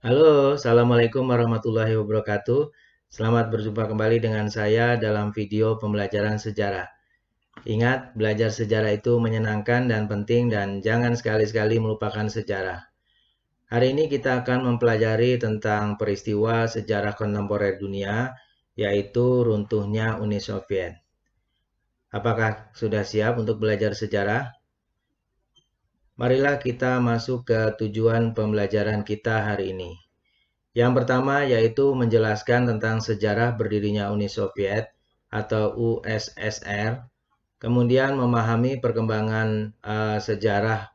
Halo, Assalamualaikum warahmatullahi wabarakatuh. Selamat berjumpa kembali dengan saya dalam video pembelajaran sejarah. Ingat, belajar sejarah itu menyenangkan dan penting dan jangan sekali-sekali melupakan sejarah. Hari ini kita akan mempelajari tentang peristiwa sejarah kontemporer dunia, yaitu runtuhnya Uni Soviet. Apakah sudah siap untuk belajar sejarah? Marilah kita masuk ke tujuan pembelajaran kita hari ini. Yang pertama yaitu menjelaskan tentang sejarah berdirinya Uni Soviet atau USSR, kemudian memahami perkembangan sejarah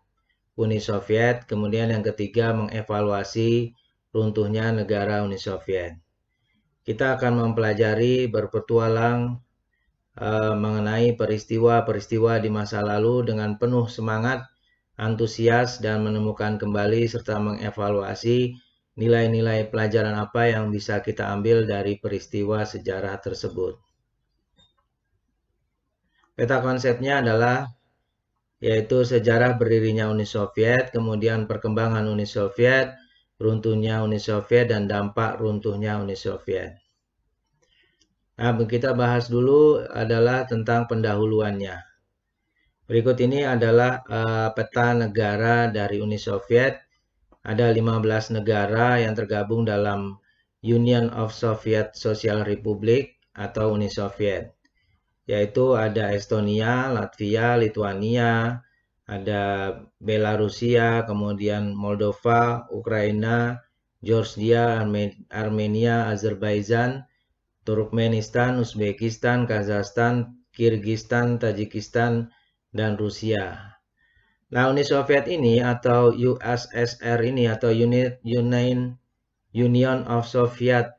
Uni Soviet, kemudian yang ketiga mengevaluasi runtuhnya negara Uni Soviet. Kita akan mempelajari berpetualang mengenai peristiwa-peristiwa di masa lalu dengan penuh semangat, antusias, dan menemukan kembali serta mengevaluasi nilai-nilai pelajaran apa yang bisa kita ambil dari peristiwa sejarah tersebut. Peta konsepnya adalah yaitu sejarah berdirinya Uni Soviet, kemudian perkembangan Uni Soviet, runtuhnya Uni Soviet, dan dampak runtuhnya Uni Soviet. Nah, kita bahas dulu adalah tentang pendahuluannya. Berikut ini adalah peta negara dari Uni Soviet. Ada 15 negara yang tergabung dalam Union of Soviet Social Republic atau Uni Soviet. Yaitu ada Estonia, Latvia, Lituania, ada Belarusia, kemudian Moldova, Ukraina, Georgia, Armenia, Azerbaijan, Turkmenistan, Uzbekistan, Kazakhstan, Kirgistan, Tajikistan, dan Rusia. Nah, Uni Soviet ini atau USSR ini atau Union of Soviet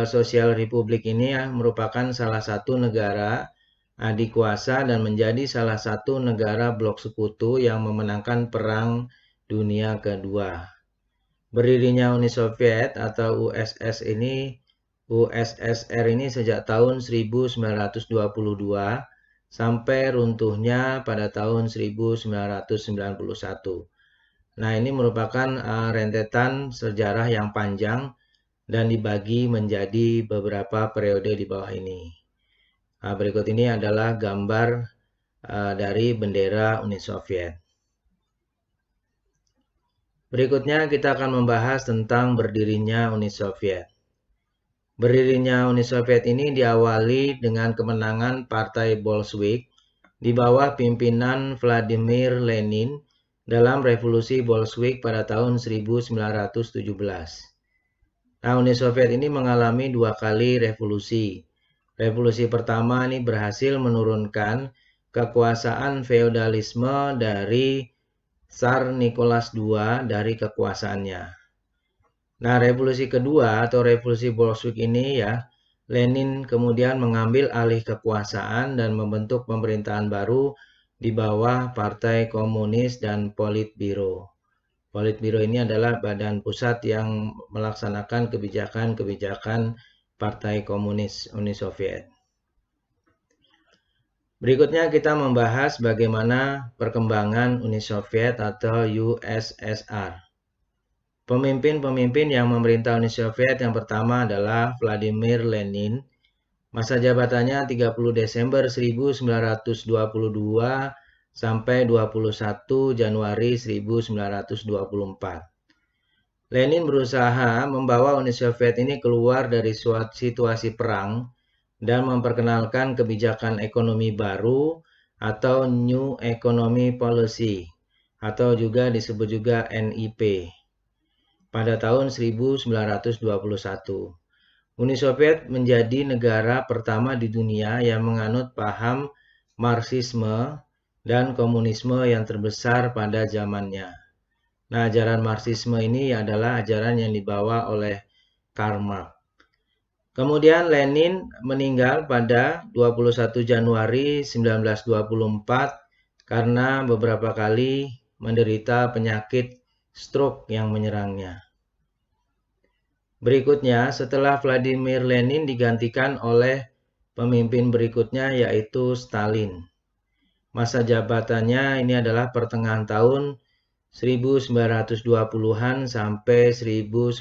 Social Republic ini merupakan salah satu negara adikuasa dan menjadi salah satu negara blok sekutu yang memenangkan Perang Dunia Kedua. Berdirinya Uni Soviet atau USSR ini sejak tahun 1922 sampai runtuhnya pada tahun 1991. Nah, ini merupakan rentetan sejarah yang panjang dan dibagi menjadi beberapa periode di bawah ini. Nah, berikut ini adalah gambar dari bendera Uni Soviet. Berikutnya kita akan membahas tentang berdirinya Uni Soviet. Berdirinya Uni Soviet ini diawali dengan kemenangan Partai Bolshevik di bawah pimpinan Vladimir Lenin dalam revolusi Bolshevik pada tahun 1917. Nah, Uni Soviet ini mengalami dua kali revolusi. Revolusi pertama ini berhasil menurunkan kekuasaan feodalisme dari Tsar Nicholas II dari kekuasaannya. Nah, revolusi kedua atau revolusi Bolshevik ini ya, Lenin kemudian mengambil alih kekuasaan dan membentuk pemerintahan baru di bawah Partai Komunis dan Politbiro. Politbiro ini adalah badan pusat yang melaksanakan kebijakan-kebijakan Partai Komunis Uni Soviet. Berikutnya kita membahas bagaimana perkembangan Uni Soviet atau USSR. Pemimpin-pemimpin yang memerintah Uni Soviet yang pertama adalah Vladimir Lenin. Masa jabatannya 30 Desember 1922 sampai 21 Januari 1924. Lenin berusaha membawa Uni Soviet ini keluar dari situasi perang dan memperkenalkan kebijakan ekonomi baru atau New Economy Policy atau juga disebut juga NEP pada tahun 1921. Uni Soviet menjadi negara pertama di dunia yang menganut paham Marxisme dan komunisme yang terbesar pada zamannya. Nah, ajaran Marxisme ini adalah ajaran yang dibawa oleh Karl Marx. Kemudian Lenin meninggal pada 21 Januari 1924 karena beberapa kali menderita penyakit stroke yang menyerangnya. Berikutnya, setelah Vladimir Lenin digantikan oleh pemimpin berikutnya yaitu Stalin. Masa jabatannya ini adalah pertengahan tahun 1920-an sampai 1953.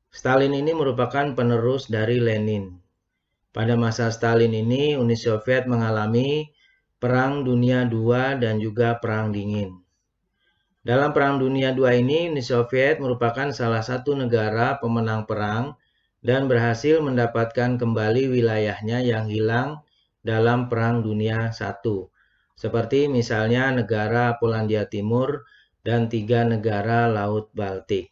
Stalin ini merupakan penerus dari Lenin. Pada masa Stalin ini, Uni Soviet mengalami Perang Dunia II dan juga Perang Dingin. Dalam Perang Dunia II ini, Uni Soviet merupakan salah satu negara pemenang perang dan berhasil mendapatkan kembali wilayahnya yang hilang dalam Perang Dunia I, seperti misalnya negara Polandia Timur dan 3 negara Laut Baltik.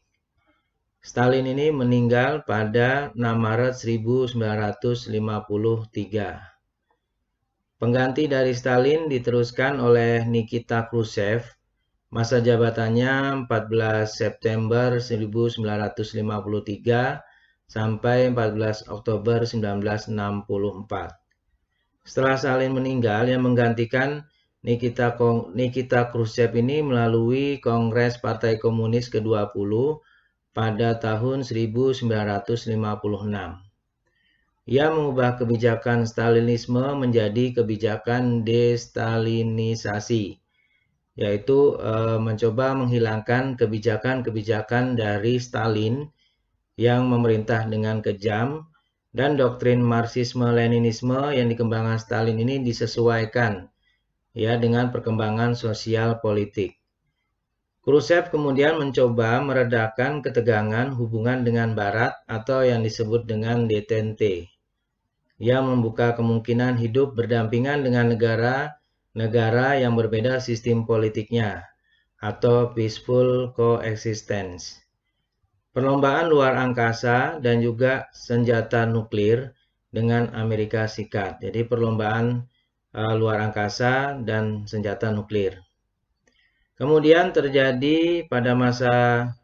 Stalin ini meninggal pada 6 Maret 1953. Pengganti dari Stalin diteruskan oleh Nikita Khrushchev. Masa jabatannya 14 September 1953 sampai 14 Oktober 1964. Setelah Stalin meninggal, yang menggantikan Nikita Khrushchev ini melalui Kongres Partai Komunis ke-20 pada tahun 1956. Ia mengubah kebijakan Stalinisme menjadi kebijakan destalinisasi, yaitu mencoba menghilangkan kebijakan-kebijakan dari Stalin yang memerintah dengan kejam, dan doktrin Marxisme-Leninisme yang dikembangkan Stalin ini disesuaikan ya dengan perkembangan sosial politik. Khrushchev kemudian mencoba meredakan ketegangan hubungan dengan Barat atau yang disebut dengan detente. Ia membuka kemungkinan hidup berdampingan dengan negara yang berbeda sistem politiknya atau peaceful coexistence. Perlombaan luar angkasa dan juga senjata nuklir dengan Amerika Serikat. Jadi perlombaan luar angkasa dan senjata nuklir. Kemudian terjadi pada masa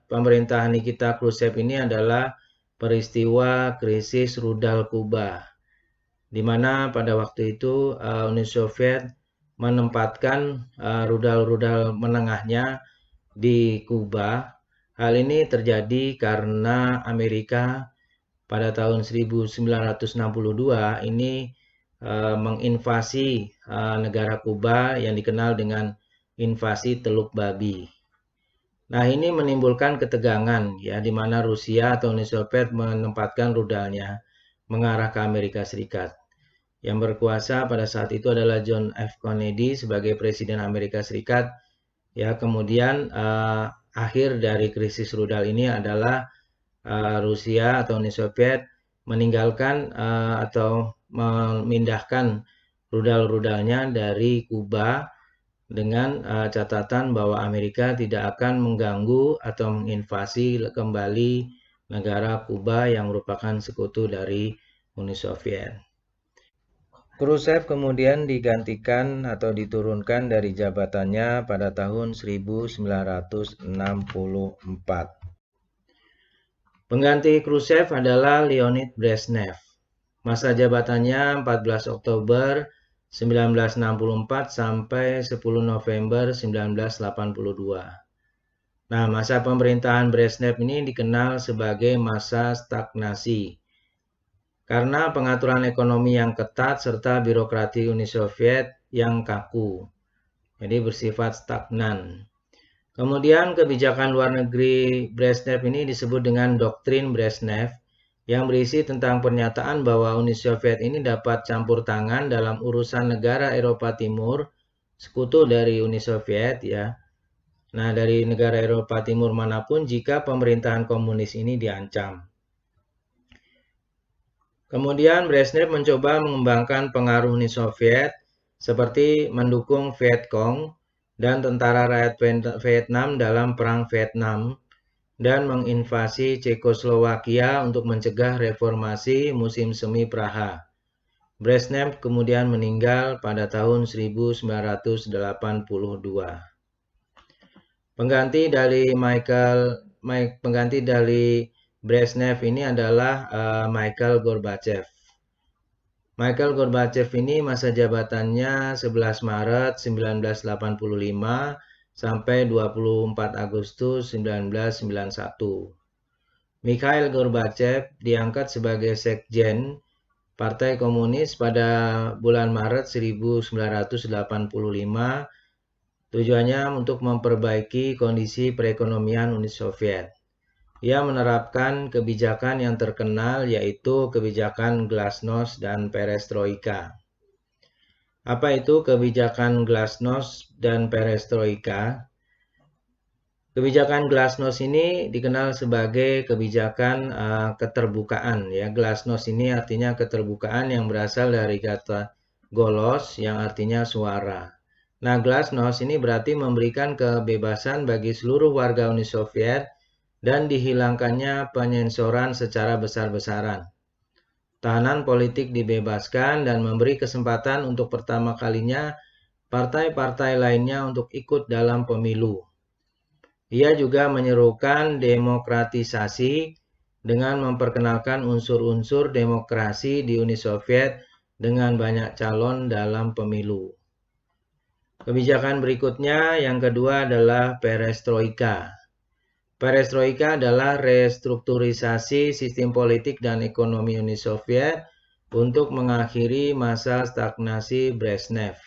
pemerintahan Nikita Khrushchev ini adalah peristiwa krisis rudal Kuba, di mana pada waktu itu Uni Soviet menempatkan rudal-rudal menengahnya di Kuba. Hal ini terjadi karena Amerika pada tahun 1962 ini menginvasi negara Kuba yang dikenal dengan invasi Teluk Babi. Nah, ini menimbulkan ketegangan ya, di mana Rusia atau Uni Soviet menempatkan rudalnya mengarah ke Amerika Serikat. Yang berkuasa pada saat itu adalah John F. Kennedy sebagai Presiden Amerika Serikat. Ya, kemudian akhir dari krisis rudal ini adalah Rusia atau Uni Soviet meninggalkan atau memindahkan rudal-rudalnya dari Kuba dengan catatan bahwa Amerika tidak akan mengganggu atau menginvasi kembali negara Kuba yang merupakan sekutu dari Uni Soviet. Khrushchev kemudian digantikan atau diturunkan dari jabatannya pada tahun 1964. Pengganti Khrushchev adalah Leonid Brezhnev. Masa jabatannya 14 Oktober 1964 sampai 10 November 1982. Nah, masa pemerintahan Brezhnev ini dikenal sebagai masa stagnasi karena pengaturan ekonomi yang ketat serta birokrasi Uni Soviet yang kaku, jadi bersifat stagnan. Kemudian kebijakan luar negeri Brezhnev ini disebut dengan doktrin Brezhnev yang berisi tentang pernyataan bahwa Uni Soviet ini dapat campur tangan dalam urusan negara Eropa Timur, sekutu dari Uni Soviet ya. Nah, dari negara Eropa Timur manapun jika pemerintahan komunis ini diancam. Kemudian Brezhnev mencoba mengembangkan pengaruh Uni Soviet seperti mendukung Vietcong dan tentara rakyat Vietnam dalam Perang Vietnam dan menginvasi Cekoslowakia untuk mencegah reformasi musim semi Praha. Brezhnev kemudian meninggal pada tahun 1982. Pengganti dari Brezhnev ini adalah Mikhail Gorbachev. Mikhail Gorbachev ini masa jabatannya 11 Maret 1985 sampai 24 Agustus 1991. Mikhail Gorbachev diangkat sebagai Sekjen Partai Komunis pada bulan Maret 1985 Tujuannya untuk memperbaiki kondisi perekonomian Uni Soviet. Ia menerapkan kebijakan yang terkenal yaitu kebijakan Glasnost dan Perestroika. Apa itu kebijakan Glasnost dan Perestroika? Kebijakan Glasnost ini dikenal sebagai kebijakan keterbukaan ya. Glasnost ini artinya keterbukaan yang berasal dari kata golos yang artinya suara. Nah, Glasnost ini berarti memberikan kebebasan bagi seluruh warga Uni Soviet dan dihilangkannya penyensoran secara besar-besaran. Tahanan politik dibebaskan dan memberi kesempatan untuk pertama kalinya partai-partai lainnya untuk ikut dalam pemilu. Ia juga menyerukan demokratisasi dengan memperkenalkan unsur-unsur demokrasi di Uni Soviet dengan banyak calon dalam pemilu. Kebijakan berikutnya yang kedua adalah perestroika. Perestroika adalah restrukturisasi sistem politik dan ekonomi Uni Soviet untuk mengakhiri masa stagnasi Brezhnev.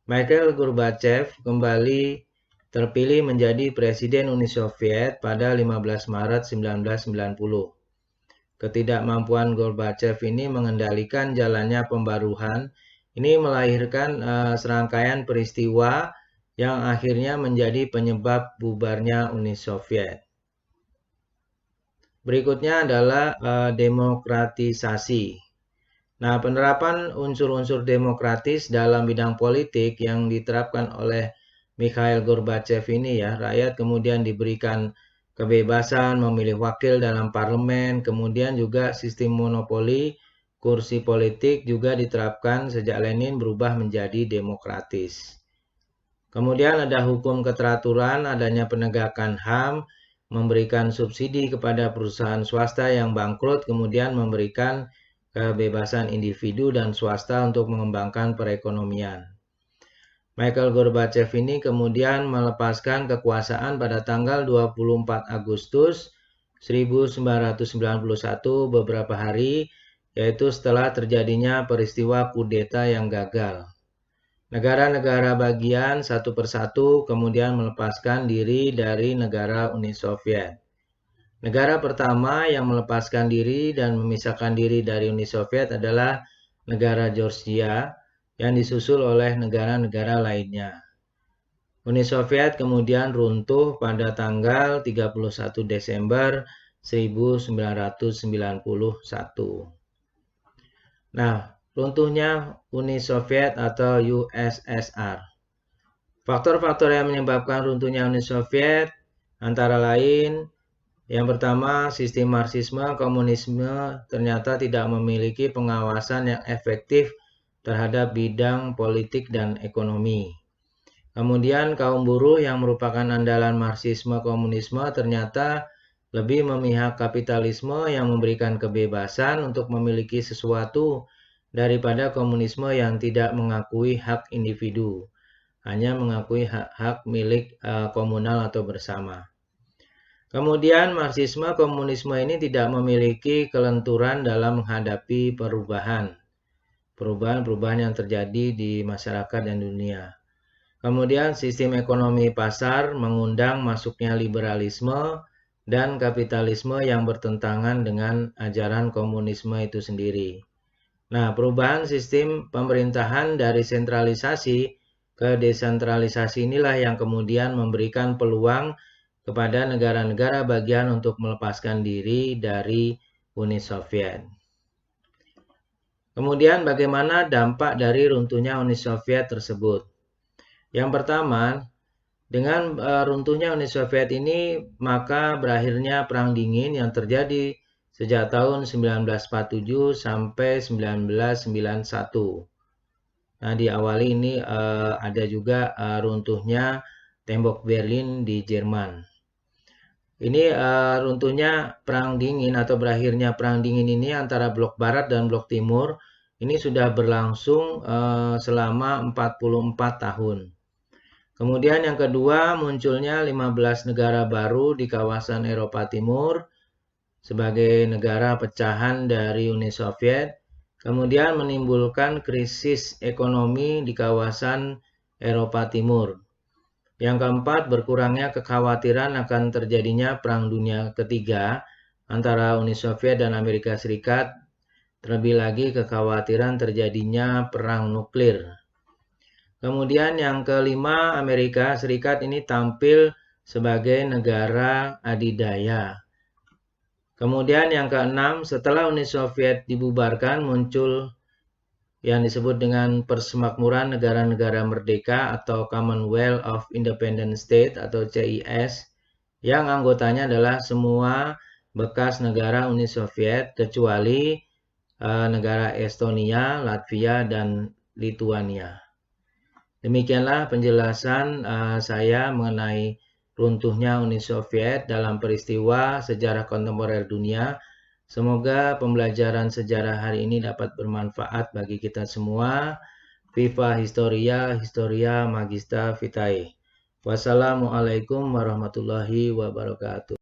Mikhail Gorbachev kembali terpilih menjadi Presiden Uni Soviet pada 15 Maret 1990. Ketidakmampuan Gorbachev ini mengendalikan jalannya pembaruan ini melahirkan serangkaian peristiwa yang akhirnya menjadi penyebab bubarnya Uni Soviet. Berikutnya adalah demokratisasi. Nah, penerapan unsur-unsur demokratis dalam bidang politik yang diterapkan oleh Mikhail Gorbachev ini ya, rakyat kemudian diberikan kebebasan memilih wakil dalam parlemen, kemudian juga sistem monopoli kursi politik juga diterapkan sejak Lenin berubah menjadi demokratis. Kemudian ada hukum keteraturan, adanya penegakan HAM, memberikan subsidi kepada perusahaan swasta yang bangkrut, kemudian memberikan kebebasan individu dan swasta untuk mengembangkan perekonomian. Mikhail Gorbachev ini kemudian melepaskan kekuasaan pada tanggal 24 Agustus 1991 beberapa hari, yaitu setelah terjadinya peristiwa kudeta yang gagal. Negara-negara bagian satu persatu kemudian melepaskan diri dari negara Uni Soviet. Negara pertama yang melepaskan diri dan memisahkan diri dari Uni Soviet adalah negara Georgia, yang disusul oleh negara-negara lainnya. Uni Soviet kemudian runtuh pada tanggal 31 Desember 1991. Nah, runtuhnya Uni Soviet atau USSR. Faktor-faktor yang menyebabkan runtuhnya Uni Soviet antara lain, yang pertama, sistem Marxisme komunisme ternyata tidak memiliki pengawasan yang efektif terhadap bidang politik dan ekonomi. Kemudian kaum buruh yang merupakan andalan Marxisme komunisme ternyata lebih memihak kapitalisme yang memberikan kebebasan untuk memiliki sesuatu daripada komunisme yang tidak mengakui hak individu, hanya mengakui hak milik komunal atau bersama. Kemudian Marxisme komunisme ini tidak memiliki kelenturan dalam menghadapi perubahan yang terjadi di masyarakat dan dunia. Kemudian sistem ekonomi pasar mengundang masuknya liberalisme dan kapitalisme yang bertentangan dengan ajaran komunisme itu sendiri. Nah, perubahan sistem pemerintahan dari sentralisasi ke desentralisasi inilah yang kemudian memberikan peluang kepada negara-negara bagian untuk melepaskan diri dari Uni Soviet. Kemudian bagaimana dampak dari runtuhnya Uni Soviet tersebut? Yang pertama, dengan runtuhnya Uni Soviet ini maka berakhirnya Perang Dingin yang terjadi sejak tahun 1947 sampai 1991. Nah, diawali ini ada juga runtuhnya tembok Berlin di Jerman. Ini runtuhnya Perang Dingin atau berakhirnya Perang Dingin ini antara blok Barat dan blok Timur ini sudah berlangsung selama 44 tahun. Kemudian yang kedua, munculnya 15 negara baru di kawasan Eropa Timur sebagai negara pecahan dari Uni Soviet, kemudian menimbulkan krisis ekonomi di kawasan Eropa Timur. Yang keempat, berkurangnya kekhawatiran akan terjadinya Perang Dunia Ketiga antara Uni Soviet dan Amerika Serikat, terlebih lagi kekhawatiran terjadinya perang nuklir. Kemudian yang kelima, Amerika Serikat ini tampil sebagai negara adidaya. Kemudian yang keenam, setelah Uni Soviet dibubarkan, muncul yang disebut dengan Persemakmuran Negara-Negara Merdeka atau Commonwealth of Independent States atau CIS, yang anggotanya adalah semua bekas negara Uni Soviet kecuali negara Estonia, Latvia, dan Lituania. Demikianlah penjelasan saya mengenai runtuhnya Uni Soviet dalam peristiwa sejarah kontemporer dunia. Semoga pembelajaran sejarah hari ini dapat bermanfaat bagi kita semua. Viva Historia, Historia Magista Vitae. Wassalamualaikum warahmatullahi wabarakatuh.